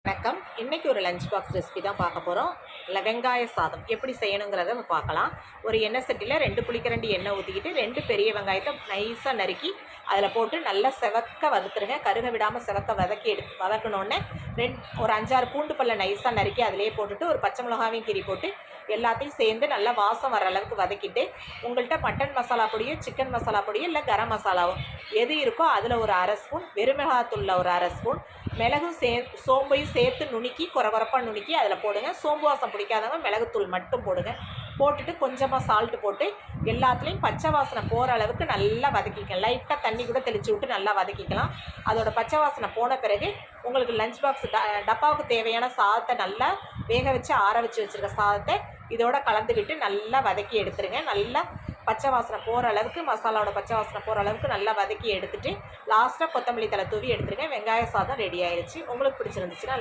வணக்கம். இன்றைக்கி ஒரு லஞ்ச் பாக்ஸ் ரெசிபி தான் பார்க்க போகிறோம். இல்லை, வெங்காய சாதம் எப்படி செய்யணுங்கிறத நம்ம பார்க்கலாம். ஒரு எண்ணெய் சட்டியில் 2 குழிக்கரண்டி எண்ணெய் ஊற்றிக்கிட்டு 2 பெரிய வெங்காயத்தை நைஸாக நறுக்கி அதில் போட்டு நல்லா செவக்க வதத்துருங்க. கருக விடாமல் செவக்க வதக்கினோடனே ஒரு 5-6 பூண்டு பல்ல நைஸாக நறுக்கி அதிலே போட்டுட்டு ஒரு பச்சை மிளகாவையும் கீறி போட்டு எல்லாத்தையும் சேர்ந்து நல்லா வாசம் வர அளவுக்கு வதக்கிட்டு, உங்கள்கிட்ட மட்டன் மசாலா பொடியோ சிக்கன் மசாலா பொடியோ இல்லை கரம் மசாலாவோ எது இருக்கோ அதில் ஒரு 1/2 ஸ்பூன், வெறுமிளகாத்தூளில் ஒரு 1/2 ஸ்பூன், மிளகும் சோம்பையும் சேர்த்து நுணுக்கி குறப்பாக நுணுக்கி அதில் போடுங்க. சோம்பு வாசம் பிடிக்காதவங்க மிளகுத்தூள் மட்டும் போடுங்க. போட்டுட்டு கொஞ்சமாக சால்ட்டு போட்டு எல்லாத்துலேயும் பச்சை வாசனை போகிற அளவுக்கு நல்லா வதக்கிக்கலாம். லைட்டாக தண்ணி கூட தெளித்து விட்டு நல்லா வதக்கிக்கலாம். அதோட பச்சை வாசனை போன பிறகு உங்களுக்கு லஞ்ச் பாக்ஸ் டப்பாவுக்கு தேவையான சாதத்தை நல்லா வேக வச்சு ஆற வச்சு வச்சுருக்க சாதத்தை இதோட கலந்து விட்டு நல்லா வதக்கி எடுத்துருங்க. நல்லா பச்சை வாசனை போகிற அளவுக்கு, மசாலாவோட பச்சை வாசனை போகிற அளவுக்கு நல்லா வதக்கி எடுத்துகிட்டு லாஸ்ட்டாக கொத்தமல்லி தழை தூவி எடுத்துருங்க. வெங்காய சாதம் ரெடி ஆயிடுச்சு. உங்களுக்கு பிடிச்சிருந்துச்சுன்னா